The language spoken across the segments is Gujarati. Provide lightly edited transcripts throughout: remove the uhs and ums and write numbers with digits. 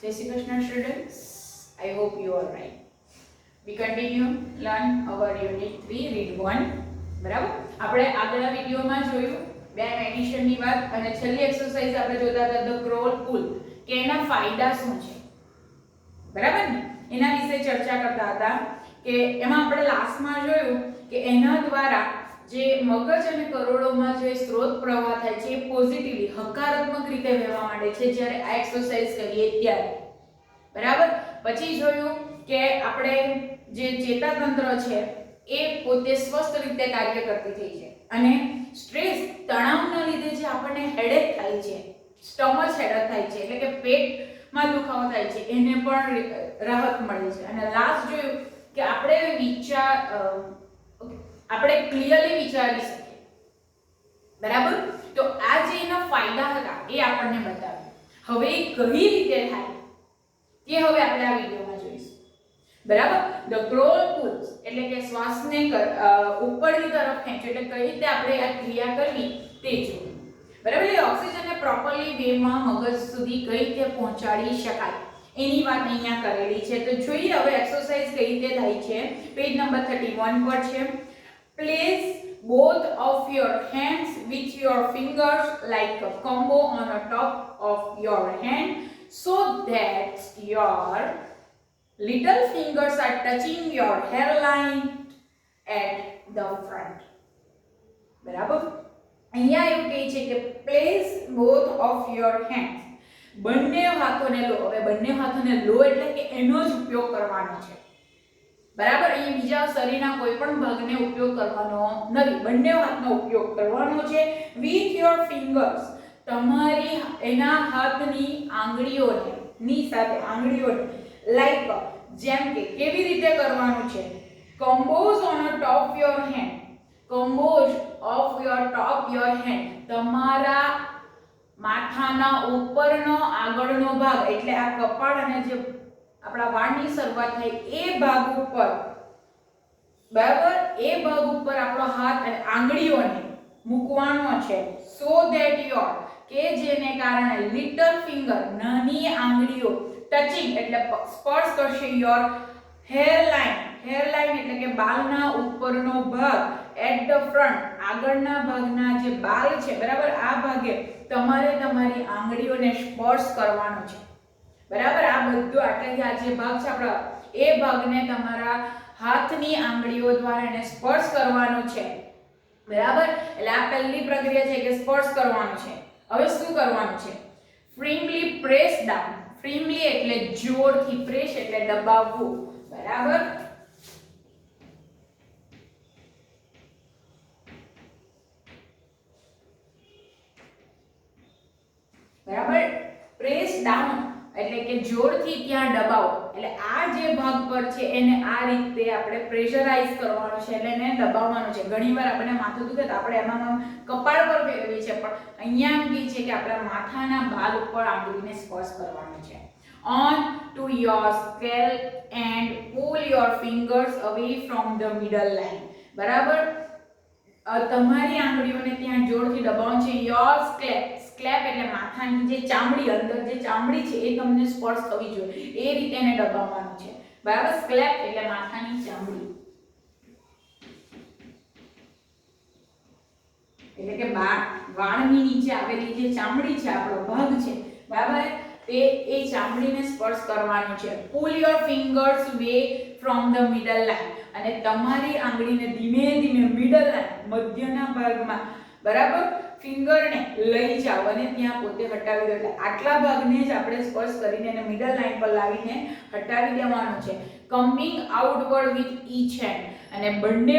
Jai Shri Krishna students. I hope you are right. We continue learn our unit 3 read 1. બરાબર આપણે આગળના વિડિયોમાં જોયું બે એડિશનની વાત અને છેલ્લી એક્સરસાઇઝ આપણે જોતા હતા ધ ક્રોલ પુલ કે એના ફાયદા શું છે બરાબર ને એના વિશે ચર્ચા કરતા હતા કે એમાં આપણે લાસ્ટમાં જોયું કે એના દ્વારા જે મગજ અને કરોડોમાં જે સ્ત્રોત પ્રવાહ થાય છે એ પોઝિટિવલી હકારાત્મક રીતે વહેવા માંડે છે જ્યારે આ એક્સરસાઇઝ કરીએ ત્યારે બરાબર પછી જોયું કે આપણે જે ચેતાતંત્ર છે એ પોતે સ્વસ્થ રીતે કાર્ય કરતી થઈ છે અને સ્ટ્રેસ તણાવના લીધે જે આપણને હેડેક થાય છે સ્ટમચ હેડેક થાય છે એટલે કે પેટમાં દુખાવો થાય છે એને પણ રાહત મળે છે અને લાસ્ટ જોયું કે આપણે ક્લિયરલી વિચારી શકીએ બરાબર તો આ જે એના ફાયદા હતા એ આપણને બતાવ્યું હવે કઈ રીતે થાય તે હવે આપણે આ વિડિયોમાં જોઈશું બરાબર ધ ક્રોલ પુલ્સ એટલે કે શ્વાસને ઉપરની તરફ ખેંચો એટલે કઈ રીતે આપણે આ ક્રિયા કરવી તે જોયું બરાબર એ ઓક્સિજનને પ્રોપરલી વેમાં મગજ સુધી કઈ રીતે પહોંચાડી શકાય એની વાત અહીંયા કરેલી છે તો જોઈએ હવે એક્સરસાઇઝ કઈ રીતે થાય છે પેજ નંબર 31 પર છે place both of your hands with your fingers like a combo on the top of your hand so that your little fingers are touching your hairline at the front બરાબર અહીંયા એવું કહે છે કે place both of your hands બંને હાથોને લો હવે બંને હાથોને લો એટલે કે એનો જ ઉપયોગ કરવાનો છે બરાબર અહીં બીજા શરીરના કોઈ પણ ભાગને ઉપયોગ કરવાનો નથી બંને હાથનો ઉપયોગ કરવાનો છે with your fingers તમારી એના હાથની આંગળીઓને ની સાથે આંગળીઓને લાઈક જેમ કે કેવી રીતે કરવાનું છે combos on the top your hand combos of your top your hand તમારા માથાના ઉપરનો આગળનો ભાગ એટલે આ કપાળ અને જે આપણા વાળની શરૂઆત થાય એ ભાગ ઉપર બરાબર એ ભાગ ઉપર આપણો હાથ અને આંગળીઓને મૂકવાનો છે સો ધેટ યોર કે જેને કારણે લિટલ ફિંગર નાની આંગળીઓ ટચિંગ એટલે સ્પર્શ કરશે યોર હેરલાઇન એટલે કે બાલના ઉપરનો ભાગ એટ ધ ફ્રન્ટ આગળના ભાગના જે બાલ છે બરાબર આ ભાગે તમારે તમારી આંગળીઓને સ્પર્શ કરવાનો છે બરાબર આ બધું આટલે આ જે ભાગ છે આપણા એ ભાગને તમારા હાથની આંગળીઓ દ્વારા એને સ્પર્શ કરવાનો છે બરાબર એટલે આ પહેલી પ્રક્રિયા છે કે સ્પર્શ કરવાનો છે હવે શું કરવાનું છે ફ્રીમલી પ્રેસ ડાઉન ફ્રીમલી એટલે જોરથી પ્રેસ એટલે દબાવવું બરાબર બરાબર પ્રેસ ડાઉન એટલે કે જોરથી ત્યાં દબાવો એટલે આ જે ભાગ પર છે એને આ રીતે આપણે પ્રેશરાઇઝ કરવાનું છે એટલે એને દબાવવાનું છે ઘણીવાર આપણે માથું દુખે તો આપણે એમાં કપાળ પર ફેરવીએ છે પણ અહીંયા એમ કહે છે કે આપણા માથાના બાલ ઉપર આંગળીને સ્પર્શ કરવાનો છે on to your scalp and pull your fingers away from the middle line બરાબર તમારી આંગળીઓને ત્યાં જોરથી દબાવવાનું છે યોર સ્કેલ્પ એટલે માથાની જે ચામડી અંદર જે ચામડી છે એ તમને સ્પર્શ થવી જોઈએ એ રીતે એને દબાવવાનું છે બરાબર સ્કેલ્પ એટલે માથાની ચામડી એટલે કે વાળની નીચે આવેલી જે ચામડી છે આપણો ભાગ છે બરાબર તે એ ચામડીને સ્પર્શ કરવાનું છે pull your fingers way from the middle line અને તમારી આંગળીને ધીમે ધીમે મિડલ લાઇન મધ્યના ભાગમાં બરાબર ફિંગરને લઈ જાઓ અને ત્યાં પોતે હટાવી દો એટલે આટલા ભાગને જ આપણે સ્પર્શ કરીને એને મિડલ લાઇન પર લાવીને હટાવી દેવાનો છે coming outward with each hand અને બંને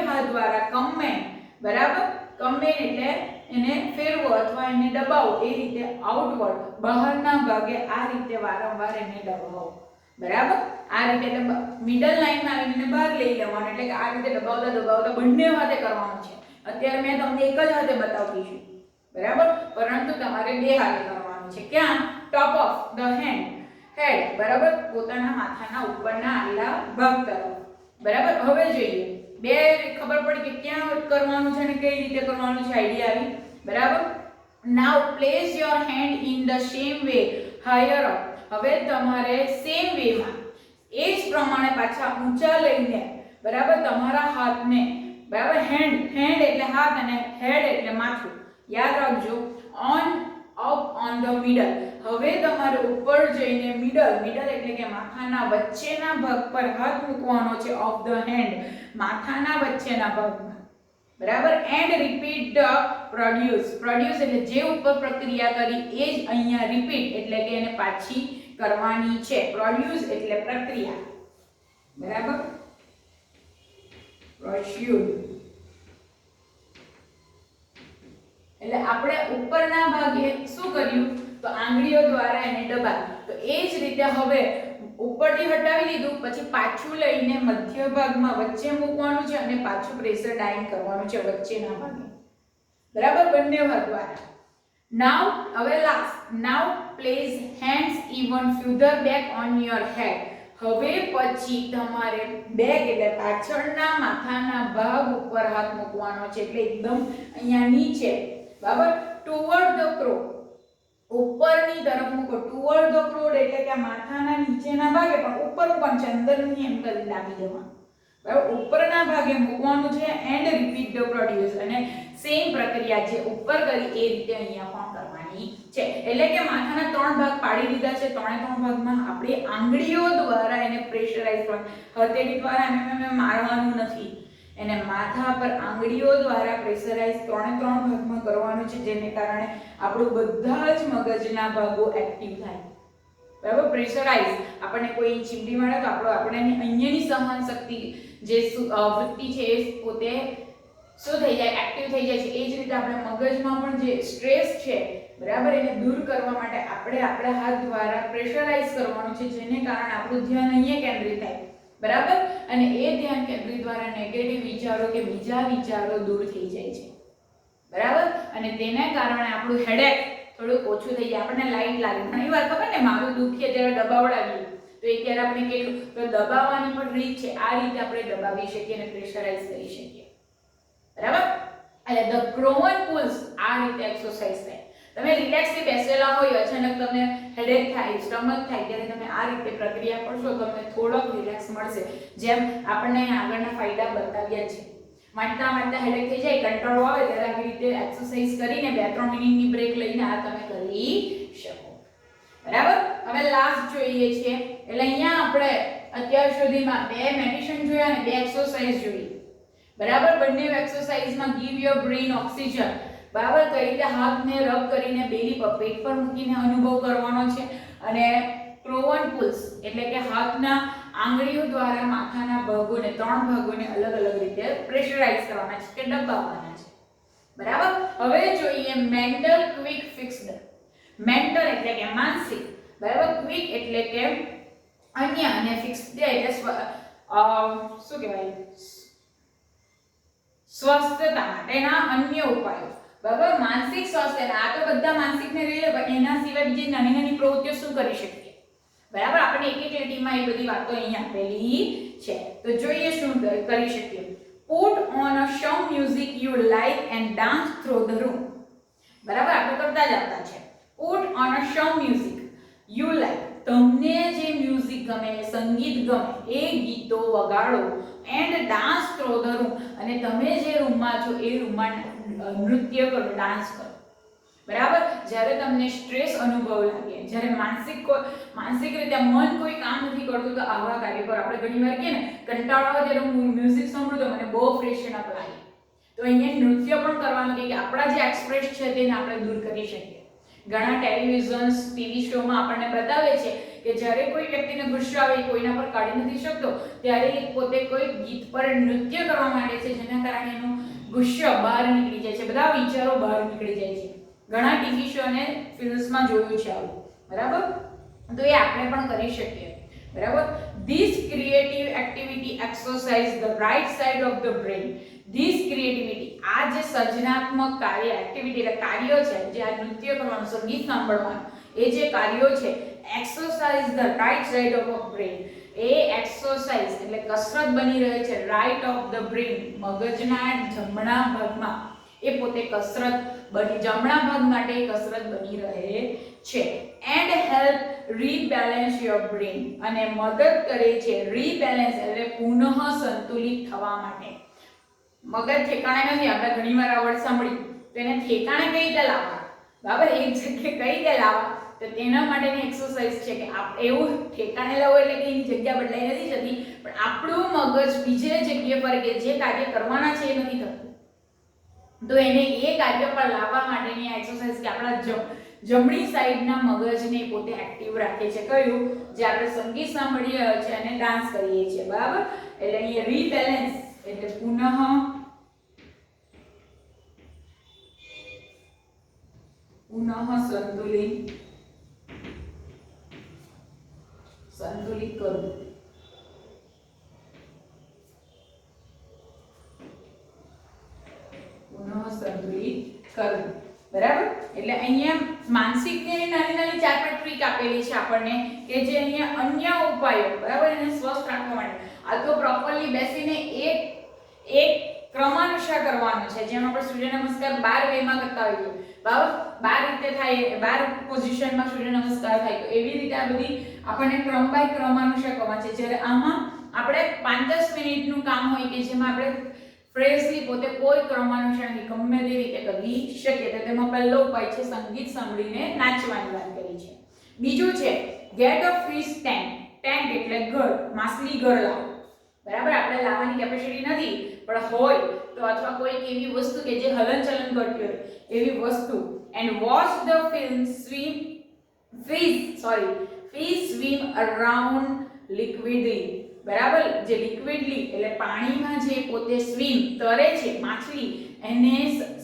હાથ દ્વારા કમ્બાઇન બરાબર કમ્બાઇન એટલે એને ફેરવો અથવા એને દબાવો એ રીતે આઉટવર્ડ બહારના ભાગે આ રીતે વારંવાર એને દબાવો બરાબર આ રીતે એટલે મિડલ લાઇનમાં આવીને બહાર લઈ લેવાનું એટલે કે આ રીતે દબાવતા બંને હાથે કરવાનું છે અત્યારે મેં તમને એક જ હાથે બતાવતી છું બરાબર પરંતુ તમારે બે હાથે કરવાનું છે ક્યાં ટોપ ઓફ ધ હેડ બરાબર પોતાના માથાના ઉપરના આટલા ભાગ તરફ બરાબર હવે જોઈએ બે ખબર પડી કે ક્યાં કરવાનું છે અને કઈ રીતે કરવાનું છે આઈડિયા આવી બરાબર now place your hand in the same way higher up. હવે તમારે સેમ વેમાં એ જ પ્રમાણે પાછા ઊંચા લઈને બરાબર તમારા હાથને બરાબર હેન્ડ એટલે હાથ અને હેડ એટલે માથું યાદ રાખજો. On up on the middle. હવે તમારે ઉપર જઈને મિડલ એટલે કે માથાના વચ્ચેના ભાગ પર હાથ મૂકવાનો છે. ઓફ ધ હેન્ડ માથાના વચ્ચેના ભાગમાં બરાબર. એન્ડ રિપીટ ધ પ્રોડ્યુસ એટલે જે ઉપર પ્રક્રિયા કરી એ જ અહીંયા રિપીટ એટલે કે એને પાછી કરવાની છે. પ્રોડ્યુસ એટલે પ્રક્રિયા બરાબર. પ્રોડ્યુસ એટલે આપણે ઉપરના ભાગે શું કર્યું તો આંગળીઓ દ્વારા એને દબાવ્યું. તો એ જ રીતે હવે ઉપરથી હટાવી દીધું પછી પાછું લઈને મધ્ય ભાગમાં વચ્ચે મૂકવાનું છે અને પાછું પ્રેશર ડાઇન કરવાનું છે વચ્ચેના ભાગે બરાબર બંને ભાગ દ્વારા. નાઉ હવે last. Now place hands even further back on your head. હવે પછી તમારે બેક એટલે પાછળના માથાના ભાગ ઉપર હાથ મૂકવાનો છે એટલે એકદમ અહીંયા નીચે બરાબર. ટુવર્ડ ધ ક્રો ઉપરની તરફ મૂકો. ટુવર્ડ ધ ક્રોડ એટલે કે માથાના નીચેના ભાગે પણ ઉપર પણ છે અંદર નહીં એમ કરી દાબી દેવાનું બરાબર. ઉપરના ભાગે મૂકવાનું છે. એન્ડ રિપીટ ધ પ્રોડ્યુસ અને સેમ પ્રક્રિયા જે ઉપર કરી એ રીતે અહીંયા પણ કરવાની છે. એટલે કે માથાના ત્રણ ભાગ પાડી દીધા છે. ત્રણે ત્રણ ભાગમાં આપણે આંગળીઓ દ્વારા એને પ્રેશરાઇઝ કરવાનું. હથેળી દ્વારા એમ મારવાનું નથી. એને માથા પર આંગળીઓ દ્વારા પ્રેશરાઇઝ ત્રણે ત્રણ ભાગમાં કરવાનું છે જેને કારણે આપણું બધા જ મગજના ભાગો એક્ટિવ થાય બરાબર. પ્રેશરાઇઝ આપણને કોઈ ચીમડી મારે તો આપણે અહીંયાની સહન શક્તિ જે વૃત્તિ છે એ પોતે શું થઈ જાય એક્ટિવ થઈ જાય છે. એ જ રીતે આપણે મગજમાં પણ જે સ્ટ્રેસ છે બરાબર એને દૂર કરવા માટે આપણે આપણા હાથ દ્વારા પ્રેશરાઇઝ કરવાનું છે જેને કારણે આપણું ધ્યાન અહીંયા કેન્દ્રિત થાય બરાબર. અને એ ધ્યાન કેન્દ્રિત દ્વારા નેગેટિવ વિચારો કે બીજા વિચારો દૂર થઈ જાય છે બરાબર. અને તેના કારણે આપણું હેડેક થોડું ઓછું થઈ જાય. આપણને લાઈટ લાગે. ઘણી વાર ખબર ને મારું દુખે ત્યારે દબાવડાવીએ તો એ ત્યારે આપણે કેટલું તો દબાવવાની પણ રીત છે. આ રીતે આપણે દબાવી શકીએ અને પ્રેશરાઇઝ કરી શકીએ બરાબર. એટલે ધ ક્રોવન પુલ્સ આ રીતે એક્સરસાઇઝ થાય. તમે રિલેક્સથી બેસેલા હોય અચાનક તમને હેડેક થાય સ્ટમક થાય ત્યારે તમે આ રીતે પ્રક્રિયા કરશો તમને થોડોક રિલેક્સ મળશે. જેમ આપણને આગળના ફાયદા બતાવ્યા છે. વાંચતા હેડેક થઈ જાય કંટાળો આવે ત્યારે આવી રીતે એક્સરસાઇઝ કરીને 2-3 મિનિટની બ્રેક લઈને આ તમે કરી શકો બરાબર. હવે લાસ્ટ જોઈએ છે એટલે અહીંયા આપણે અત્યાર સુધીમાં 2 મેડિટેશન જોયા અને 2 એક્સરસાઇઝ જોઈ બરાબર. બંને એક્સરસાઇઝમાં ગીવ યોર બ્રેઇન ઓક્સિજન બરાબર. કઈ રીતે હાથને રબ કરીને બેલી પર પેટ પર મૂકીને અનુભવ કરવાનો છે. અને ક્રોવન પુલ્સ એટલે કે હાથના આંગળીઓ દ્વારા માથાના ભાગોને 3 ભાગોને અલગ અલગ રીતે પ્રેશરાઇઝ કરવાના છે કે દબાવવાના છે બરાબર. હવે જોઈએ મેન્ટલ ક્વિક ફિક્સ્ડ. મેન્ટલ એટલે કે માનસિક બરાબર. ક્વિક એટલે કે અન્ય અને ફિક્સ્ડ એટલે શું કહેવાય સ્વસ્થતા માટેના અન્ય ઉપાયો બરાબર. માનસિક સ્વાસ્થ્ય આ તો બધા માનસિકને રિલેટેડ પણ એના સિવાય બીજી નાની નાની પ્રવૃત્તિઓ શું કરી શકીએ બરાબર. આપણે એક એક લીટીમાં એ બધી વાતો અહીંયા આપેલી છે. તો જોઈએ શું કરી શકીએ. Put on a some music you like and dance through the room બરાબર. આપણે કરતા જ આવતા છે. Put on a some music you like તમને જે મ્યુઝિક ગમે સંગીત ગમે એ ગીતો વગાડો and dance through the room અને તમે જે રૂમમાં છો એ રૂમમાં નૃત્ય કરો ડાન્સ કરો બરાબર. જ્યારે તમને સ્ટ્રેસ અનુભવ લાગે જ્યારે માનસિક રીતે મન કોઈ કામ નથી કરતું તો આવા કાર્ય કરો. આપણે ઘણીવાર કહીએ ને કંટાળો આવે ત્યારે હું મ્યુઝિક સાંભળું તો મને બહુ ફ્રેશન અપ લાગે તો અહીંયા નૃત્ય પણ કરવાનું કે આપણા જે એક્સપ્રેસ છે તેને આપણે દૂર કરી શકીએ. ઘણા ટેલિવિઝન્સ ટીવી શોમાં આપણને બતાવે છે કે જ્યારે કોઈ વ્યક્તિને ગુસ્સો આવે કોઈના પર કાઢી નથી શકતો ત્યારે એ પોતે કોઈ ગીત પર નૃત્ય કરવા માંડે છે જેના કારણે એનો ગુસ્સો બહાર નીકળી જાય છે. બધા વિચારો બહાર નીકળી જાય છે. ઘણા ટીવી શો અને ફિલ્મ્સમાં જોયું છે આવું બરાબર. તો એ આપણે પણ કરી શકીએ બરાબર. This creative activity exercise the right side of the brain. This creativity આ જે સર્જનાત્મક કાર્ય એક્ટિવિટી એટલે કાર્યો છે જે આ નૃત્ય કરવાનું સંગીત સાંભળવાનું એ જે કાર્યો છે exercise the right side of brain. એ એક્સરસાઇઝ એટલે કસરત બની રહે છે રાઇટ ઓફ ધ બ્રેઇન મગજના જમણા ભાગમાં એ પોતે કસરત બની જમણા ભાગ માટે કસરત બની રહે છે. એન્ડ હેલ્પ રીબેલેન્સ યોર બ્રેન અને મદદ કરે છે રીબેલેન્સ એટલે પુનઃ સંતુલિત થવા માટે. મગજ ઠેકાણે નથી. આપણે ઘણીવાર આ વર્ડ સાંભળ્યું તો એને ઠેકાણે કઈ રીતે લાવવા, બરાબર, એક જગ્યાએ કઈ રીતે લાવવા, તો તેના માટેની એક્સરસાઇઝ છે કે એવું ઠેકાણે લાવો એટલે કે એની જગ્યા બદલાઈ નથી જતી, પણ આપણું મગજ બીજે જગ્યાએ પર કે જે કાર્ય કરવાના છે એ નથી થતું, તો એને એ કાર્ય પર લાવવા માટેની એક્સરસાઇઝ કે આપણા જમણી સાઈડના મગજને પોતે એક્ટિવ રાખે છે. કયું? જે આપણે સંગીત સાંભળીએ છીએ અને ડાન્સ કરીએ છીએ, બરાબર. એટલે અહીંયા રીબેલેન્સ એટલે પુનઃ સંતુલિત કરવું. સંતુલિત કરવું, બરાબર. એટલે અહીંયા માનસિકની નાની નાની 4-5 ટ્રીક આપેલી છે આપણને કે જે અહીંયા અન્ય ઉપાયો, બરાબર, એને સ્વસ્થ રાખવા માટે. આ તો પ્રોપરલી બેસીને એક ક્રમાનુસાર કરવાનું છે. જેમ આપણે સૂર્ય નમસ્કાર 12 વેમાં કરતા હોઈએ, બરાબર, 12 રીતે થાય, 12 પોઝિશનમાં સૂર્ય નમસ્કાર થાય, તો એવી રીતે આ બધી આપણને ક્રમ બાય ક્રમાનુસાર કરવાનું છે. જ્યારે આમાં આપણે 5-10 મિનિટનું કામ હોય કે જેમાં આપણે ફ્રેશલી પોતે કોઈ ક્રમાનુસાર ગમે તે રીતે કરી શકીએ. તો તેમાં પહેલો ઉપાય છે સંગીત સાંભળીને નાચવાની વાત કરી છે. બીજું છે get a fish tank. Tank એટલે ઘર, માછલી ઘર લાવો, બરાબર. આપણે લાવવાની કેપેસિટી નથી પણ હોય તો, અથવા કોઈ એવી વસ્તુ કે જે હલનચલન કરતી હોય એવી વસ્તુ. And watch the fish swim around liquidly, બરાબર. જે લિક્વિડલી એટલે પાણીમાં જે પોતે સ્વિમ તરે છે માછલી, એને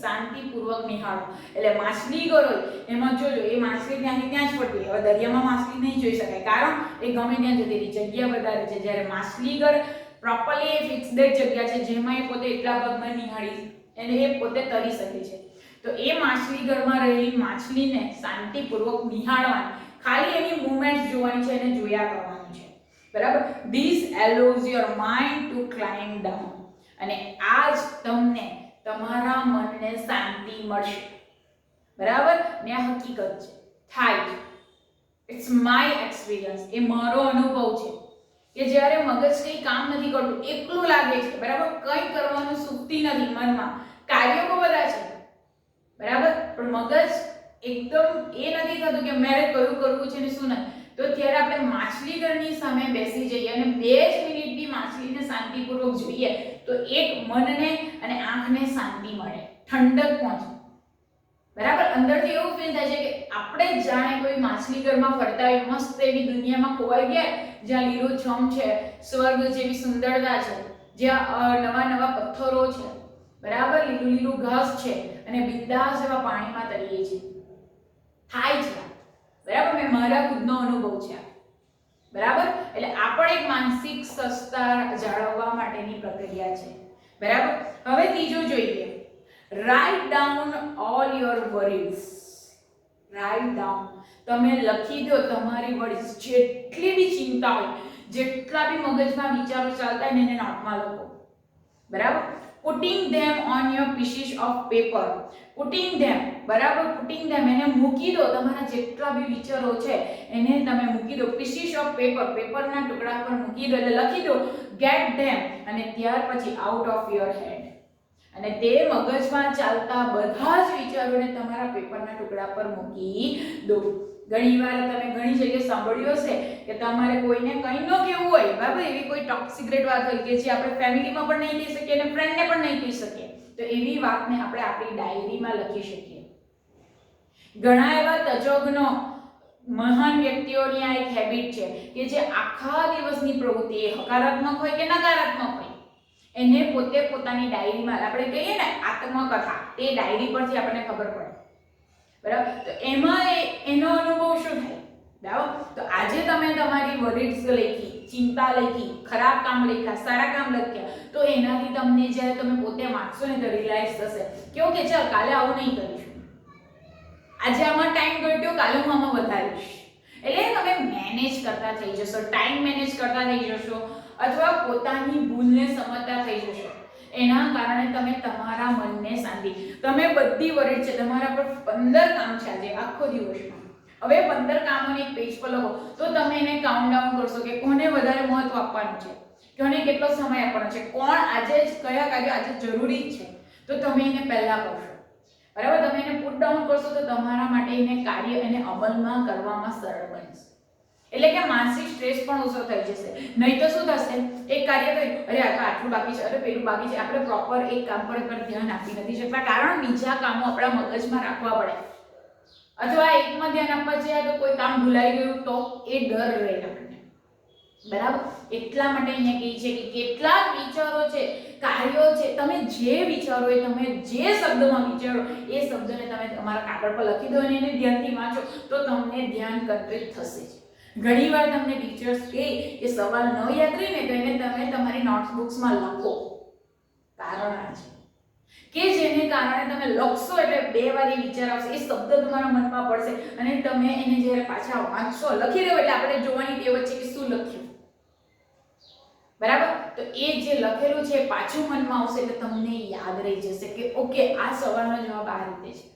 શાંતિપૂર્વક નિહાળો. એટલે માછલી ગરો એમાં જોજો એ માછલી ત્યાંની ત્યાં જ પડતી. હવે દરિયામાં માછલી નહીં જોઈ શકાય કારણ એ ગમે ત્યાં જતી રહી, જગ્યા વધારે છે. જ્યારે માછલી ઘર પ્રોપરલી એ ફિક્સ્ડ જગ્યા છે જેમાં એ પોતે એટલા ભાગમાં નિહાળી અને એ પોતે તરી શકે છે. તો એ માછલી ઘરમાં રહેલી માછલીને શાંતિપૂર્વક નિહાળવાની, ખાલી એની મૂવમેન્ટ જોવાની છે, એને જોયા કરવાનું છે, બરાબર. This allows your mind to climb down. અને આજ તમને તમારા મનને શાંતિ મળશે, બરાબર. ને આ હકીકત છે, થાય છે. ઇટ્સ માય એક્સપિરિયન્સ, એ મારો અનુભવ છે કે જ્યારે મગજ કંઈ કામ નથી કરતું, એકલું લાગે છે, બરાબર, કંઈ કરવાનું સુખતી નથી મનમાં, કાર્યો બહુ બધા છે, બરાબર, પણ મગજ એકદમ એ નથી થતું કે મારે કયું કરવું છે ને શું નથી. તો ત્યારે આપણે માછલી ઘરની સામે બેસી જઈએ અને 2 જ મિનિટની માછલીને શાંતિપૂર્વક જોઈએ તો એક મનને અને આંખને શાંતિ મળે, ઠંડક પહોંચે, બરાબર. અંદરથી એવું ફીલ થાય છે કે આપણે જાણે કોઈ માછલી ઘરમાં ફરતા હોય, મસ્ત એવી દુનિયામાં ખોવાઈ ગયા, જ્યાં લીલોછમ છે, સ્વર્ગ જેવી સુંદરતા છે, જ્યાં નવા પથ્થરો છે, બરાબર, લીલું ઘાસ છે અને બિંદાસ એવા પાણીમાં તરીએ છીએ. થાય છે, બરાબર. મેં મારા ખુદનો અનુભવ છે, બરાબર. એટલે આ પણ એક માનસિક સ્વસ્થતા જાળવવા માટેની પ્રક્રિયા છે, બરાબર. હવે ત્રીજો જોઈએ, write down all your worries. Write down, તમે લખી દો તમારી વરીઝ, જેટલી બી ચિંતા હોય, જેટલા બી મગજમાં વિચારો ચાલતા હોય એને નોટમાં લખો, બરાબર. putting them on your pieces of paper. putting them, બરાબર, putting them એને મૂકી દો, તમારા જેટલા બી વિચારો છે એને તમે મૂકી દો pieces of paper, પેપરના ટુકડા પર મૂકી દો, એટલે લખી દો get them, અને ત્યાર પછી out of your head. અને તે મગજમાં ચાલતા બધા જ વિચારોને તમારા પેપરના ટુકડા પર મૂકી દો. ઘણીવાર તમે ઘણી જગ્યાએ સાંભળ્યું હશે કે તમારે કોઈને કંઈ ન કહેવું હોય, બરાબર, એવી કોઈ ટોપ સિક્રેટ વાત હોય કે જે આપણે ફેમિલીમાં પણ નહીં કહી શકીએ અને ફ્રેન્ડને પણ નહીં કહી શકીએ, તો એવી વાતને આપણે આપણી ડાયરીમાં લખી શકીએ. ઘણા એવા તજજ્ઞો, મહાન વ્યક્તિઓની આ એક હેબિટ છે કે જે આખા દિવસની પ્રવૃત્તિ એ હકારાત્મક હોય કે નકારાત્મક હોય એને પોતે પોતાની ડાયરીમાં, આપણે કહીએ ને આત્મકથા, તે ડાયરી પરથી આપણને ખબર પડે, બરાબર. તો એમાં એનો અનુભવ શું થાય, બરાબર. તો આજે તમે તમારી વરીડ્સ લખી, ચિંતા લખી, ખરાબ કામ લખ્યા, સારા કામ લખ્યા, તો એનાથી તમને જ્યારે તમે પોતે વાંચશો ને તો રિયલાઇઝ થશે કેવું કે ચાલ કાલે આવું નહીં કરીશું, આજે આમાં ટાઈમ ઘટ્યો, કાલે હું આમાં વધારીશ. એટલે તમે મેનેજ કરતા થઈ જશો, ટાઈમ મેનેજ કરતા થઈ જશો, અથવા પોતાની ભૂલને સમજતા થઈ જશો. એના કારણે તમે તમારા મનને શાંતિ, તમે બધી વરીડ છે, તમારા પર 15 કામ છે આજે આખો દિવસમાં, હવે 15 કામોને એક પેજ પર લખો તો તમે એને કાઉન્ટ ડાઉન કરશો કે કોને વધારે મહત્વ આપવાનું છે, કોને કેટલો સમય આપવાનો છે, કોણ આજે કયા કાર્ય આજે જરૂરી છે, તો તમે એને પહેલા કરશો. બરાબર, તમે એને પુટ ડાઉન કરશો તો તમારા માટે એને કાર્ય એને અમલમાં કરવામાં સરળ બનશે. એટલે કે માનસિક સ્ટ્રેસ પણ ઓછો થઈ જશે. નહીં તો શું થશે, એક કાર્ય કર્યું, અરે આ તો આટલું બાકી છે, અરે પેલું બાકી છે, આપણે પ્રોપર એક કામ પર ધ્યાન આપી નથી શકતા, કારણ બીજા કામો આપણા મગજમાં રાખવા પડે, અથવા એકમાં ધ્યાન આપવા જાય તો કોઈ કામ ભૂલાઈ ગયું તો એ ડર રહે આપણને. બરાબર, એટલા માટે અહીંયા કહે છે કે કેટલાક વિચારો છે, કાર્યો છે, તમે જે વિચારો એ તમે જે શબ્દમાં વિચારો એ શબ્દને તમે તમારા કાગળ પર લખી દો અને એને ધ્યાનથી વાંચો તો તમને ધ્યાન કેન્દ્રિત થશે. ઘણીવાર તમને ટીચર્સ કહે કે સવાલ ન યાદ રહે ને તો એને તમે તમારી નોટબુક્સમાં લખો. કારણ આ છે કે જેને કારણે તમે લખશો એટલે બે વાર એ વિચાર આવશે, એ શબ્દ તમારા મનમાં પડશે અને તમે એને જ્યારે પાછા વાંચશો, લખી દો એટલે આપણે જોવાની ટેવ છે કે શું લખ્યું. બરાબર, તો એ જે લખેલું છે પાછું મનમાં આવશે એટલે તમને યાદ રહી જશે કે ઓકે આ સવાલનો જવાબ આ રીતે છે.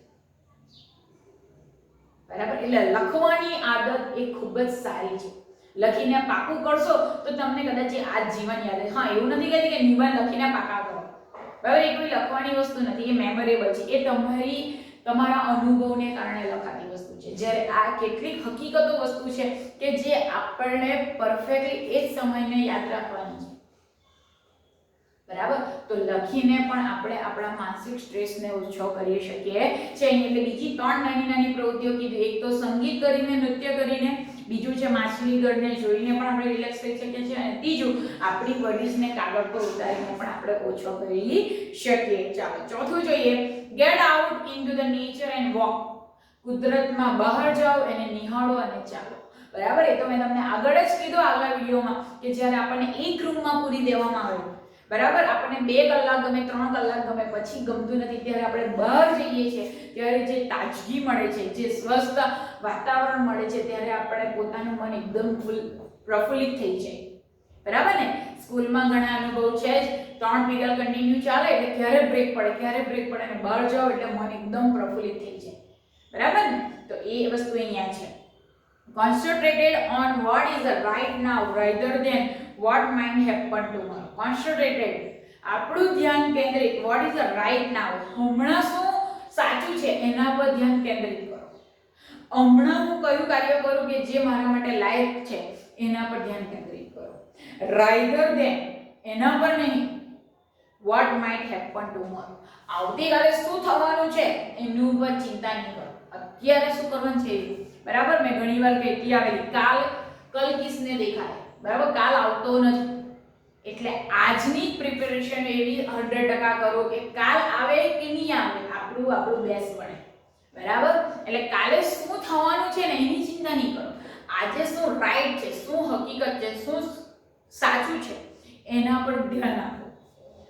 બરાબર, એટલે લખવાની આદત એ ખૂબ જ સારી છે. લખીને પાકું કરશો તો તમને કદાચ આ જીવન યાદ રહે. હા, એવું નથી કહેતી કે નિબંધ લખીને પાકા કરો. બરાબર, એ કોઈ લખવાની વસ્તુ નથી, એ મેમોરેબલ છે, એ તમારા અનુભવને કારણે લખાતી વસ્તુ છે. જ્યારે આ કેટલીક હકીકતો વસ્તુ છે કે જે આપણને પરફેક્ટલી એ જ સમયને યાદ રાખવાની છે. બરાબર, તો લખીને પણ આપણે આપણા માનસિક સ્ટ્રેસને ઓછો કરી શકીએ છે. એટલે બીજી 3 નાની નાની પ્રવૃત્તિઓ કીધી. એક તો સંગીત કરીને, નૃત્ય કરીને, બીજું છે માછલી ગળને જોઈને પણ આપણે રિલેક્સ થઈ શકીએ છીએ, અને ત્રીજું આપણી વરીઝને કાગળ પર ઉતારીને પણ આપણે ઓછો કરી શકીએ. ચાલો ચોથું જોઈએ, get out into the nature and walk. કુદરતમાં બહાર જાઓ, એને નિહાળો અને ચાલો. બરાબર, એ તો મેં તમને આગળ જ કીધું આગલા વિડીયોમાં કે જ્યારે આપણને એક રૂમમાં પૂરી દેવામાં આવે, બરાબર, આપણને 2 કલાક ગમે 3 કલાક ગમે પછી ગમતું નથી, ત્યારે આપણે બહાર જઈએ છીએ ત્યારે જે તાજગી મળે છે, જે સ્વસ્થ વાતાવરણ મળે છે, ત્યારે આપણે પોતાનું મન એકદમ પ્રફુલ્લિત થઈ જાય. બરાબર ને, સ્કૂલમાં ઘણા અનુભવ છે જ, 3 પીરિયડ કન્ટિન્યુ ચાલે એટલે ક્યારે બ્રેક પડે અને બહાર જાઓ એટલે મન એકદમ પ્રફુલ્લિત થઈ જાય. બરાબર ને, તો એ વસ્તુ અહીંયા છે. Concentrated on what is right now rather than what might happen tomorrow. Concentrated, આપણું ધ્યાન કેન્દ્રિત, what is the right now, હમણાં શું સાચું છે એના પર ધ્યાન કેન્દ્રિત કરો. હમણાં હું કયું કાર્ય કરું કે જે મારા માટે લાયક છે એના પર ધ્યાન કેન્દ્રિત કરો, rather than એના પર નહીં, what might happen tomorrow, આવતીકાલે શું થવાનું છે એનું પર ચિંતા નહીં કરો, અત્યારે શું કરવાનું છે. બરાબર, મેં ઘણીવાર કહેતી આવેલી, કલ કિસને દેખાય. બરાબર, કાલ આવતો નથી, એટલે આજની પ્રિપેરેશન એવી 100% કરો કે કાલ આવે કે નહીં આવે આપણું બેસ્ટ બને. બરાબર, એટલે કાલે શું થવાનું છે ને એની ચિંતા નહીં કરો, આજે શું રાઈટ છે, શું હકીકત છે, શું સાચું છે એના પર ધ્યાન આપો.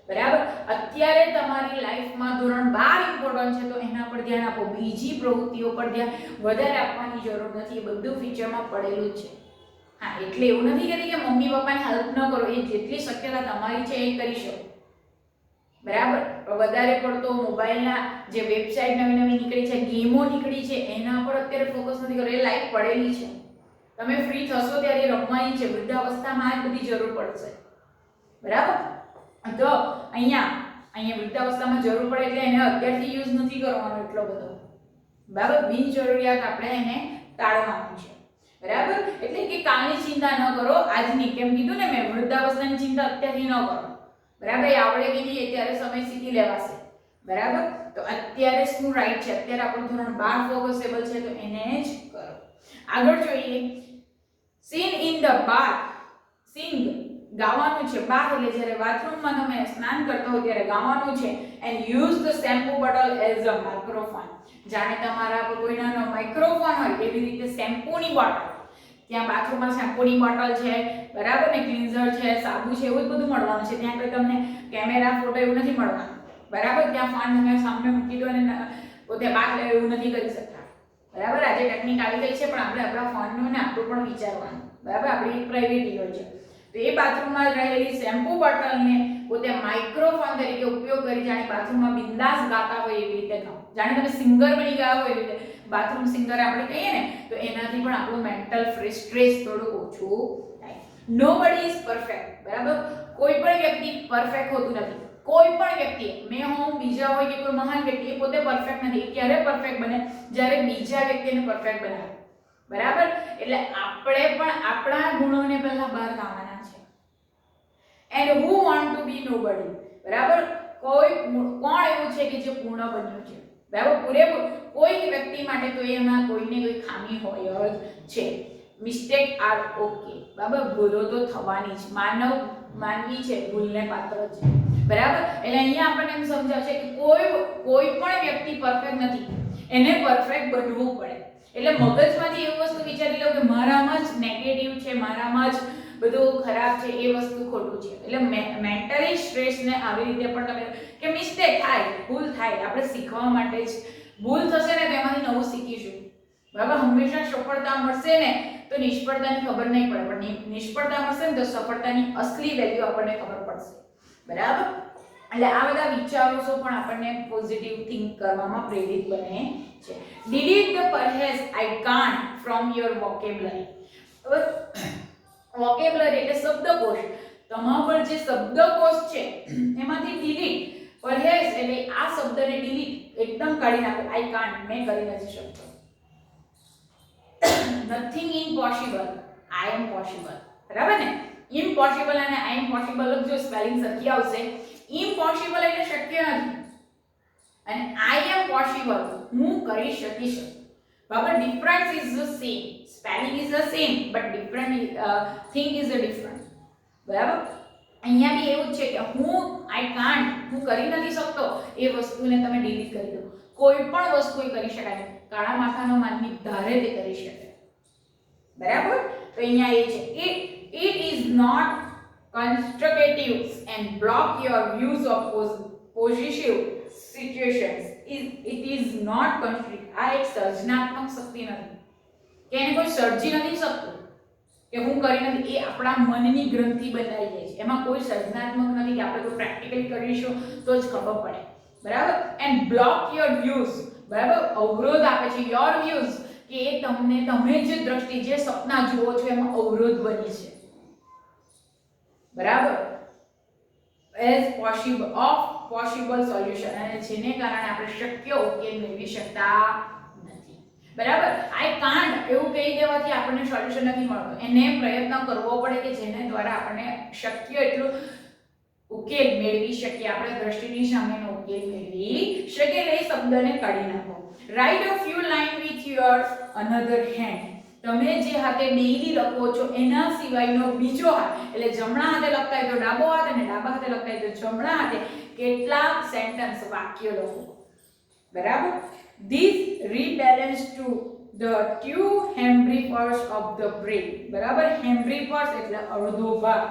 બરાબર, અત્યારે તમારી લાઈફમાં ધોરણ 12 ઇમ્પોર્ટન્ટ છે તો એના પર ધ્યાન આપો, બીજી પ્રવૃત્તિઓ પર ધ્યાન વધારે આપવાની જરૂર નથી, એ બધું ફીચરમાં પડેલું જ છે. હા, એટલે એવું નથી કહેતી કે મમ્મી પપ્પાને હેલ્પ ન કરો, એ જેટલી શક્યતા તમારી છે એ કરી શકો. બરાબર, વધારે પડતો મોબાઈલના જે વેબસાઇટ નવી નીકળી છે, ગેમો નીકળી છે, એના પર અત્યારે ફોકસ નથી કરો, એ લાઈફ પડેલી છે, તમે ફ્રી થશો ત્યારે રમવાની છે, વૃદ્ધાવસ્થામાં આ જ બધી જરૂર પડશે. બરાબર, તો અહીંયા વૃદ્ધાવસ્થામાં જરૂર પડે એટલે એને અત્યારથી યુઝ નથી કરવાનો એટલો બધો. બરાબર, બિનજરૂરિયાત આપણે એને ટાળવાનું છે. બરાબર, એટલે કે કાલની ચિંતા ન કરો, આજની, કેમ કીધું ને મેં, વૃદ્ધાવસ્થાની ચિંતા અત્યારથી ન કરો. બરાબર, એ આવડે કે નહીં ત્યારે સમય શીખી લેવાશે. બરાબર, તો અત્યારે શું રાઈટ છે, અત્યારે આપણું ધોરણ 12 ફોકસેબલ છે તો એને જ કરો. આગળ જોઈએ, સિંગ ઇન ધ બાથ. સિંગ ગાવાનું છે, બાથ એટલે જ્યારે બાથરૂમમાં તમે સ્નાન કરતા હો ત્યારે ગાવાનું છે. And use the shampoo bottle as a microphone. જાણે તમારા પર કોઈ નાનો માઇક્રોફોન હોય એવી રીતે શેમ્પૂની બોટલ, ત્યાં બાથરૂમમાં શેમ્પૂની બોટલ છે, બરાબર ને, ક્લીન્ઝર છે, સાબુ છે, એવું જ બધું મળવાનું છે. ત્યાં કોઈ તમને કેમેરા ફોટો એવું નથી મળવાનું. બરાબર, ત્યાં ફોન તમે સામે મૂકી દો અને પોતે બાદ લે એવું નથી કરી શકતા. બરાબર, આજે ટેકનિક આવી ગઈ છે પણ આપણે આપણા ફોનનું ને આપણું પણ વિચારવાનું. બરાબર, આપણી પ્રાઇવેટી હોય છે. તો એ બાથરૂમમાં રહેલી શેમ્પુ બોટલને પોતે માઇક્રોફોન તરીકે ઉપયોગ કરી જાણે બાથરૂમમાં બિંદાસ ગાતા હોય એવી રીતે ગાઓ, જાણે તમે સિંગર બની ગયા હોય એવી રીતે બાથરૂમ સિંગર આપણે કહીએ ને, તો એનાથી પણ આપણું મેન્ટલ સ્ટ્રેસ થોડું ઓછું થાય. Nobody is perfect. બરાબર, કોઈ પણ વ્યક્તિ પરફેક્ટ હોતું નથી. કોઈ પણ વ્યક્તિ, મેં હોઉં, બીજા હોય કે કોઈ મહાન વ્યક્તિ, એ પોતે પરફેક્ટ નથી. એ ક્યારે પરફેક્ટ બને? જ્યારે બીજા વ્યક્તિને પરફેક્ટ બનાવે. બરાબર, એટલે આપણે પણ આપણા ગુણોને પહેલા બહાર લાવવાના છે. And who want to be nobody. બરાબર, કોણ એવું છે કે જે પૂર્ણ બન્યું છે? બરાબર, પૂરેપૂરું કોઈ વ્યક્તિ માટે તો એમાં કોઈને કોઈ ખામી હોય જ છે. Mistake are okay. બરાબર, ભૂલો તો થવાની જ. માનવી છે, ભૂલને પાત્ર છે. બરાબર, એટલે અહીંયા આપણને એમ સમજાવે છે કે કોઈ પણ વ્યક્તિ પરફેક્ટ નથી. એને પરફેક્ટ બનવું પડે. એટલે મગજમાંથી એવું વસ્તુ વિચારી લો કે મારામાં જ નેગેટિવ છે, મારામાં જ બધું ખરાબ છે, એ વસ્તુ ખોટું છે. એટલે મેન્ટલી સ્ટ્રેસને આવી રીતે પણ તમે કે મિસ્ટેક થાય, ભૂલ થાય, આપણે શીખવા માટે જ ભૂલ થશે ને, તો એમાંથી નવું શીખીશું. બરાબર, હંમેશા સફળતા મળશે ને તો નિષ્ફળતાની ખબર નહીં પડે, પણ નિષ્ફળતા મળશે ને તો સફળતાની અસલી વેલ્યુ આપણને ખબર પડશે. બરાબર, એટલે આ બધા વિચારો પણ આપણને પોઝિટિવ થિંક કરવામાં પ્રેરિત બને છે. Delete the phrase I can't from your vocabulary. Vocabulary એટલે શબ્દકોશ. તમારા પર જે શબ્દકોશ છે એમાંથી ડિલીટ. પરહેઝ એટલે આ શબ્દને ડિલીટ એકદમ કાઢી નાખો. આઈ કાન્ટ, મેં કરી નથી શકતો. નથિંગ ઇમ્પોસિબલ, આઈ એમ પોસિબલ. બરાબર ને, ઇમ્પોસિબલ અને આઈ એમ પોસિબલ જો સ્પેલિંગ સરખી આવશે, ઇમ્પોસિબલ એટલે શક્ય નથી અને આઈ એમ પોસિબલ હું કરી શકીશ. બરાબર, difference is the same, spelling is the same but different thing is the different. બરાબર, અહીંયા બી એવું જ છે કે આઈ કાન્ટ, હું કરી નથી શકતો, એ વસ્તુને તમે ડિલીટ કરી દો. કોઈ પણ વસ્તુ એ કરી શકાય. કાળા માથાનો માનવી ધારે તે કરી શકે. બરાબર, તો અહીંયા એ છે it is not constructive and block your views of positive situations. It is not constructive. આ એક સર્જનાત્મક શક્તિ નથી કે એને કોઈ સર્જી નથી શકતું કે હું કરી નથી. એ આપણા મનની ગ્રંથિ બનાવી દે છે. એમાં કોઈ સર્જનાત્મક નથી કે આપણે કોઈ પ્રેક્ટિકલી કરીશું તો જ ખબર પડે. બરાબર, એન્ડ બ્લોક યોર વ્યૂઝ. બરાબર, અવરોધ આપે છે. યોર વ્યૂઝ કે એ તમે જે દ્રષ્ટિ, જે સપના જુઓ છો એમાં અવરોધ બની છે. બરાબર, એઝ પોસિબલ સોલ્યુશન, અને જેને કારણે આપણે શક્ય ઉકેલ મેળવી શકતા નથી. બરાબર, આઈ કાન્ટ એવું કહી દેવાથી આપણને સોલ્યુશન નથી મળતું. એને પ્રયત્ન કરવો પડે કે જેને દ્વારા આપણને શક્ય એટલું ઉકેલ મેળવી શકીએ, આપણે દ્રષ્ટિની સામેનો ઉકેલ મેળવી શકીએ. એ શબ્દને કાઢી નાખો. Write a few line with your another hand. તમે જે હાથે ડેઈલી લખો છો એના સિવાયનો બીજો હાથ, એટલે જમણા હાથે લખતા હોય તો ડાબો હાથ અને ડાબા હાથે લખતા હોય તો જમણા હાથે કેટલાક સેન્ટેન્સ, વાક્ય લખો. બરાબર, this rebalance to the two hemispheres of the brain. બરાબર, હેમ્બ્રીફર્સ એટલે અડધો ભાગ.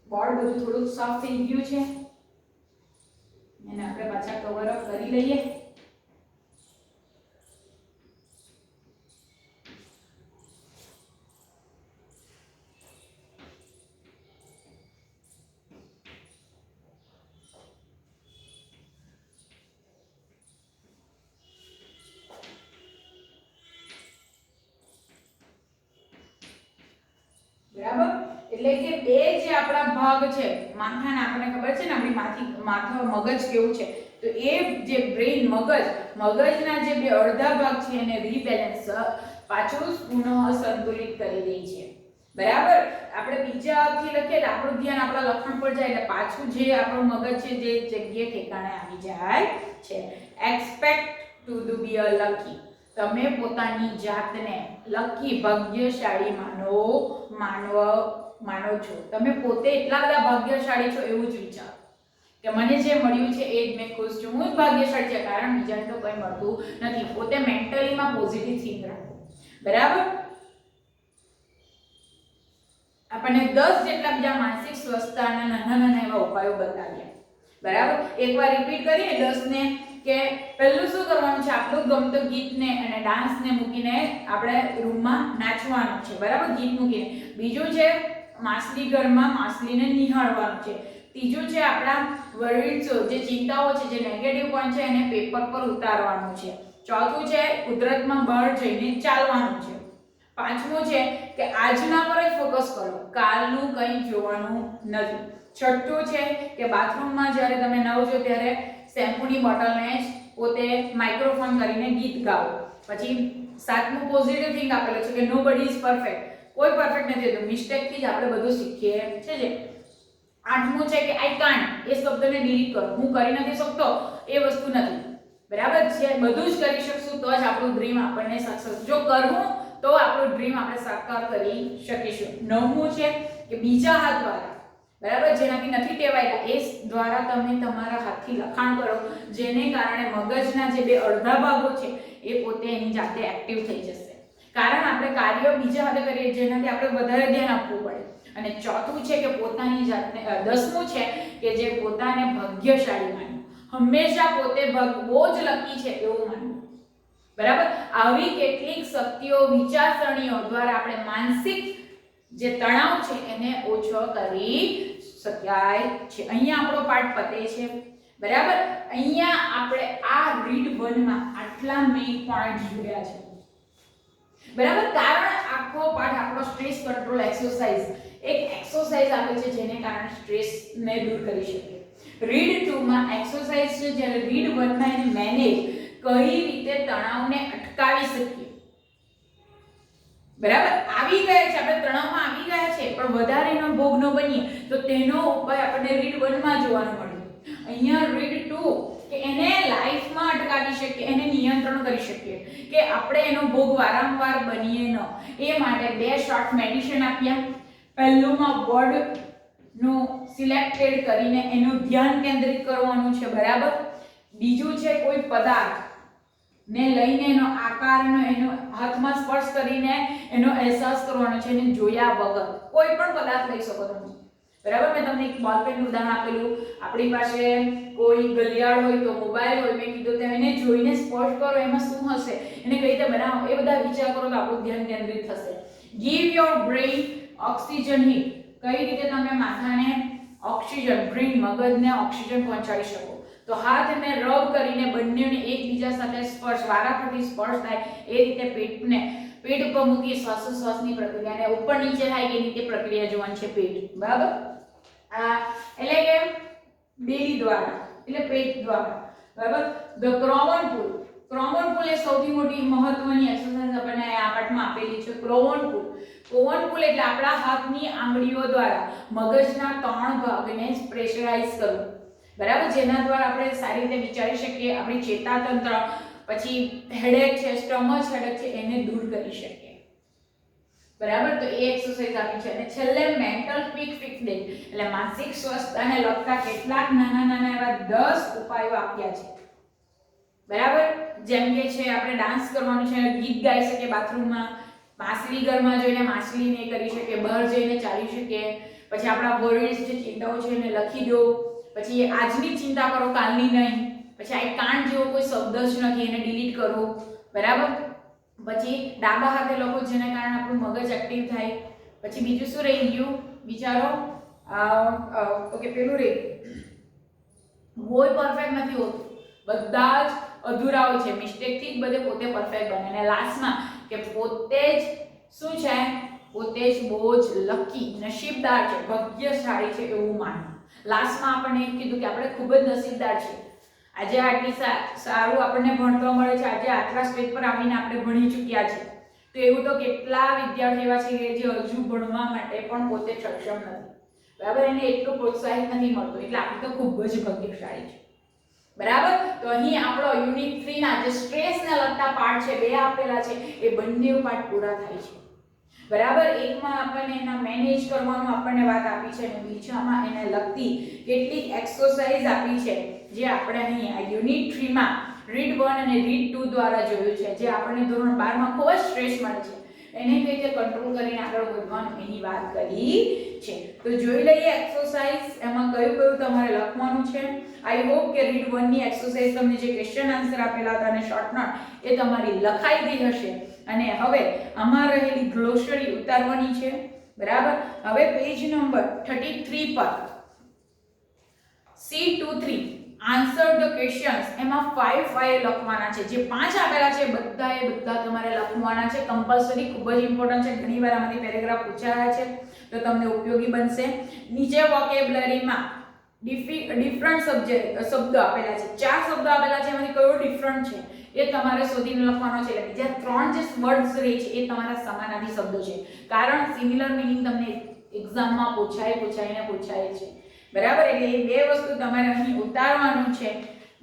બોર્ડ બધું થોડું સાફ થઈ ગયું છે, એને આપણે પાછા કવર અપ કરી લઈએ. બરાબર, એટલે કે બે જે આપણા ભાગ છે માથાના, આપણને ખબર છે ને આપણી માથા મગજ કેવું છે, તો એ જે બ્રેઇન મગજના જે બે અડધા ભાગ છે એને રીબેલેન્સ, પાછું પુનઃ સંતુલિત કરી દે છે. બરાબર, આપણે બીજાથી લખીએ તો આપણું ધ્યાન આપણા લખણ પર જાય એટલે પાછું જે આપણું મગજ છે જે જગ્યાએ ઠેકાણે આવી જાય છે. એક્સપેક્ટ ટુ બી અ લકી. તમે પોતાની જાતને લકી, ભાગ્યશાળી માનો છો. તમે પોતે એટલા બધા ભાગ્યશાળી છો એવું જ વિચારો કે મને જે મળ્યું છે એ જ મેં ખુશ છું, હું જ ભાગ્યશાળી છું, કારણ બીજાને તો કંઈ મળતું નથી. પોતે મેન્ટલીમાં પોઝિટિવ થિંક રાખો. બરાબર, આપણને 10 જેટલા બીજા માનસિક સ્વસ્થતાના નાના એવા ઉપાયો બતાવ્યા. બરાબર, એકવાર રિપીટ કરીએ 10 ને, કે પહેલું શું કરવાનું છે, આપણું ગમતું ગીતને અને ડાન્સને મૂકીને આપણે રૂમમાં નાચવાનું છે. બરાબર, ગીત મૂકીને. બીજું છે માછલી ઘરમાં માછલીને નિહાળવાનું છે. ત્રીજું છે આપણા વરીડ્સો, જે ચિંતાઓ છે, જે નેગેટિવ પોઈન્ટ છે એને પેપર પર ઉતારવાનું છે. ચોથું છે કુદરતમાં બહાર જઈને ચાલવાનું છે. પાંચમું છે કે આજના પર જ ફોકસ કરો, કાલનું કંઈ જોવાનું નથી. છઠ્ઠું છે કે બાથરૂમમાં જ્યારે તમે નવ છો ત્યારે શેમ્પૂની બોટલને જ પોતે માઇક્રોફોન કરીને ગીત ગાઓ. પછી સાતમું પોઝિટિવ થિંક આપેલો છે કે નોબડી ઇઝ પરફેક્ટ, કોઈ પરફેક્ટ નથી હોતું, મિસ્ટેકથી જ આપણે બધું શીખીએ છે. આઠમું છે કે આઈ કાન્ટ, એ શબ્દને ડિલીટ કરો, હું કરી નથી શકતો એ વસ્તુ નથી. બરાબર છે, બધું જ કરી શકશું તો જ આપણું ડ્રીમ આપણને સક્સેસ, જો કરવું તો આપણું ડ્રીમ આપણે સાકાર કરી શકીશું. નવમું છે કે બીજા હાથ દ્વારા, બરાબર, જેનાથી નથી ટેવાયેલા એ દ્વારા તમે તમારા હાથથી લખાણ કરો, જેને કારણે મગજના જે બે અડધા ભાગો છે એ પોતે એની જાતે એક્ટિવ થઈ જશે. કારણ આપણે કાર્યો બીજા હાથે કરીએ જેનાથી આપણે વધારે ધ્યાન આપવું પડે. અને ચોથું છે કે પોતાની જાતને, દસમું છે કે જે પોતાને ભાગ્યશાળી માનવું, હંમેશા પોતે બહુ જ લકી છે એવું માનવું. બરાબર, આવી કેટલીક શક્તિઓ, વિચારસરણીઓ દ્વારા આપણે માનસિક જે તણાવ છે એને ઓછો કરી શકાય છે. અહીંયા આપણો પાઠ પતે છે. બરાબર, અહીંયા આપણે આ રીડ 1 માં આટલા મેઇન પોઈન્ટ જોયા છે. બરાબર, કારણ આખો પાઠ આપણો સ્ટ્રેસ કંટ્રોલ એક્સરસાઇઝ, એક એક્સરસાઇઝ આપે છે જેને કારણે સ્ટ્રેસને દૂર કરી શકીએ. રીડ 2 માં એક્સરસાઇઝ છે, જ્યારે રીડ 1 માં એને મેનેજ, કઈ રીતે તણાવને અટકાવી શકીએ. બરાબર, આવી ગયા છે આપણે તણાવમાં આવી ગયા છે પણ વધારે એનો ભોગ ન બનીએ તો તેનો ઉપાય આપણને રીડ 1 માં જોવાનું મળ્યું. અહીંયા રીડ 2 કે એને લાઈફમાં અટકાવી શકીએ, એને નિયંત્રણ કરી શકીએ કે આપણે એનો ભોગ વારંવાર બનીએ ન, એ માટે 2 શોર્ટ મેડિટેશન આપ્યા. પહેલુંમાં વર્ડ નું સિલેક્ટેડ કરીને એનું ધ્યાન કેન્દ્રિત કરવાનું છે. બરાબર, બીજું છે કોઈ પદાર્થ ને લઈને એનો આકારનો, એનો હાથમાં સ્પર્શ કરીને એનો અહેસાસ કરવાનો છે, એને જોયા વગર. કોઈ પણ પદાર્થ લઈ શકો તમે. બરાબર, મેં તમને એક બોલપેનનું ઉદાહરણ આપેલું. આપણી પાસે કોઈ ઘડિયાળ હોય તો મોબાઈલ હોય, મેં કીધું તેમ એને જોઈને સ્પર્શ કરો, એમાં શું હશે, એને કઈ રીતે બનાવો, એ બધા વિચાર કરો તો આપણું ધ્યાન કેન્દ્રિત થશે. Give your brain oxygen heat, કઈ રીતે તમે માથાને ઓક્સિજન, બ્રેઇન મગજને ઓક્સિજન પહોંચાડી શકો. તો હાથને રબ કરીને બંનેને એકબીજા સાથે સ્પર્શ, વારાફરતી સ્પર્શ થાય એ રીતે પેટને પેટ ઉપર મૂકી શ્વાસોશ્વાસની પ્રક્રિયાને ઉપર નીચે થાય કે રીતે પ્રક્રિયા જોવાની છે પેટ. બરાબર, આ એટલે કે બેરી દ્વારા, એટલે પેટ દ્વારા. બરાબર, ધ ક્રોવન પુલ, ક્રોવન પુલ એ સૌથી મોટી મહત્વની એક્સરસાઇઝ આપણને આ પાઠમાં આપેલી છે. ક્રોવન પુલ, ક્રોવન પુલ એટલે આપણા હાથની આંગળીઓ દ્વારા મગજના 3 ભાગને પ્રેશરાઇઝ કરવું. બરાબર, જેના દ્વારા આપણે સારી રીતે વિચારી શકીએ, આપણી ચેતાતંત્ર, પછી હેડેક છે, સ્ટમચ હેડેક છે, એને દૂર કરી શકીએ. બરાબર, તો એ એક્સરસાઇઝ આપી છે. અને છેલ્લે મેન્ટલ ક્વિક ફિક્સ ડે એટલે માનસિક સ્વસ્થતાને લગતા કેટલાક નાના નાના એવા 10 ઉપાયો આપ્યા છે. બરાબર, જેમ કે છે આપણે ડાન્સ કરવાનું છે, ગીત ગાઈ શકીએ બાથરૂમમાં, માછલી ઘરમાં જોઈને માછલીને કરી શકીએ, બહાર જઈને ચાલી શકીએ. પછી આપણા વર્ડ્સ જે ચિંતાઓ છે એને લખી દો. પછી આજની ચિંતા કરો, કાલની નહીં. પછી આઈ કાન્ટ જેવો કોઈ શબ્દ જ નથી, એને ડિલીટ કરો. બરાબર, પછી ડાબા હાથે લખો જેના કારણે આપણું મગજ એક્ટિવ થાય. પછી બીજું શું રહી ગયું વિચારો, ઓકે, પેલું રહી, કોઈ પરફેક્ટ નથી હોતું, બધા જ અધૂરા હોય છે, મિસ્ટેકથી જ બધે પોતે પરફેક્ટ બને. અને લાસ્ટમાં કે પોતે જ શું છે, પોતે જ બહુ જ લકી, નસીબદાર છે, ભાગ્યશાળી છે એવું માનવું. લાસ્ટમાં આપણને એમ કીધું કે આપણે ખૂબ જ નસીબદાર છીએ, આજે આટલી સારું આપણને ભણતર મળે છે, આજે આટલા સ્ટેજ પર આવીને આપણે ભણી ચૂક્યા છે. તો એવું તો કેટલા વિદ્યાર્થીઓ એવા છે કે જે હજુ ભણવા માટે પણ પોતે સક્ષમ નથી. બરાબર, એને એટલું પ્રોત્સાહિત નથી મળતું, એટલે આપણે તો ખૂબ જ ભાગ્યશાળી છે. બરાબર, તો અહીં આપણો યુનિટ 3 ના જે સ્ટ્રેસને લગતા પાઠ છે 2 આપેલા છે, એ બંને પાઠ પૂરા થાય છે. બરાબર, એકમાં આપણને એના મેનેજ કરવાનું આપણને વાત આપી છે અને બીજામાં એને લગતી કેટલીક એક્સરસાઇઝ આપી છે જે આપણે અહીં આ યુનિટ 3 માં રીડ 1 અને રીડ 2 દ્વારા જોયું છે, જે આપણને ધોરણ 12 માં ખૂબ જ સ્ટ્રેસ મળે છે, એને કઈ રીતે કંટ્રોલ કરીને આગળ વધવાનું એની વાત કરી છે. તો જોઈ લઈએ એક્સરસાઇઝ, એમાં કયું કયું તમારે લખવાનું છે. આઈ હોપ કે રીડ 1 ની એક્સરસાઇઝ તમને જે ક્વેશ્ચન આન્સર આપેલા હતા અને શોર્ટ નોટ એ તમારી લખાઈ ગઈ હશે. અને હવે આમાં રહેલી ગ્લોસરી ઉતારવાની છે. બરાબર, હવે પેજ નંબર 33 પર C23 આન્સર ધ ક્વેશ્ચન્સ, એમાં 5 લખવાના છે. જે 5 આપેલા છે બધા તમારે લખવાના છે કમ્પલસરી. ખૂબ જ ઇમ્પોર્ટન્ટ છે, ઘણીવાર આમાંથી પેરેગ્રાફ પૂછાયા છે તો તમને ઉપયોગી બનશે. નીચે વોકેબ્યુલરીમાં ડિફરન્ટ શબ્દ આપેલા છે, 4 શબ્દ આપેલા છે, એમાંથી કયો ડિફરન્ટ છે એ તમારે શોધીને લખવાનો છે. એટલે બીજા 3 જે વર્ડ્સ રહે છે એ તમારા સમાનાર્થી શબ્દો છે, કારણ સિમિલર મિનિંગ તમને એક્ઝામમાં પૂછાય છે. બરાબર, એટલે એ બે વસ્તુ તમારે અહીં ઉતારવાનું છે.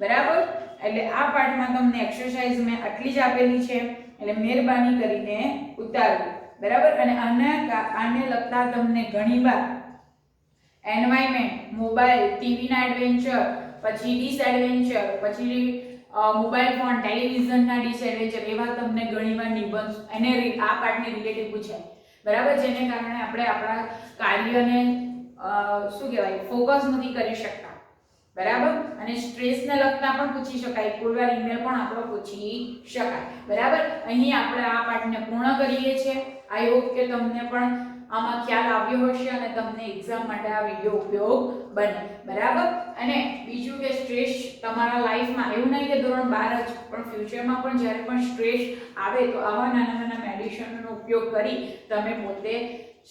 બરાબર, એટલે આ પાઠમાં તમને એક્સરસાઇઝ મેં આટલી જ આપેલી છે, એટલે મહેરબાની કરીને ઉતારવી. બરાબર, અને આને લગતા તમને ઘણીવાર એન્વાયરમેન્ટ, મોબાઈલ, ટીવીના એડવેન્ચર, પછી ડિસએડવેન્ચર, પછી મોબાઈલ ફોન, ટેલિવિઝનના ડિસએડવેન્ચર, એવા તમને ઘણીવાર નિબંધ એને આ પાઠને રિલેટેડ પૂછાય. બરાબર, જેને કારણે આપણે આપણા કાર્યને શું કહેવાય ફોકસ નથી કરી શકતા. બરાબર, અને સ્ટ્રેસને લગતા પણ પૂછી શકાય, કોઈ વાર ઈમેલ પણ આપણો પૂછી શકાય. બરાબર, અહીં આપણે આ પાઠને પૂર્ણ કરીએ છીએ. આઈ હોપ કે તમને પણ આમાં ખ્યાલ આવ્યો હશે અને તમને એક્ઝામ માટે આ વિડિયો ઉપયોગ બને. બરાબર, અને બીજું કે સ્ટ્રેસ તમારા લાઈફમાં એવું નહીં કે ધોરણ 12 જ, પણ ફ્યુચરમાં પણ જ્યારે પણ સ્ટ્રેસ આવે તો આવા નાના મેડિસિનનો ઉપયોગ કરી તમે પોતે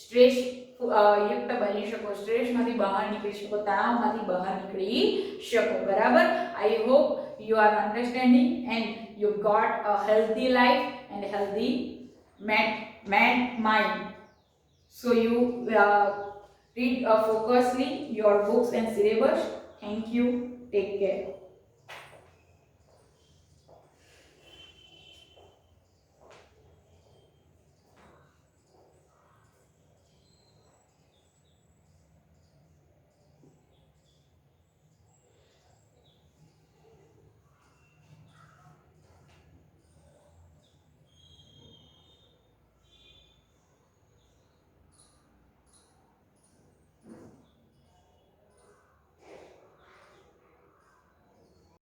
સ્ટ્રેસ યુક્ત બની શકો, સ્ટ્રેસમાંથી બહાર નીકળી શકો, તણાવમાંથી બહાર નીકળી શકો. બરાબર, I hope you are understanding and you got a healthy life and healthy mind. So you read focusly your books and syllabus. Thank you. Take care.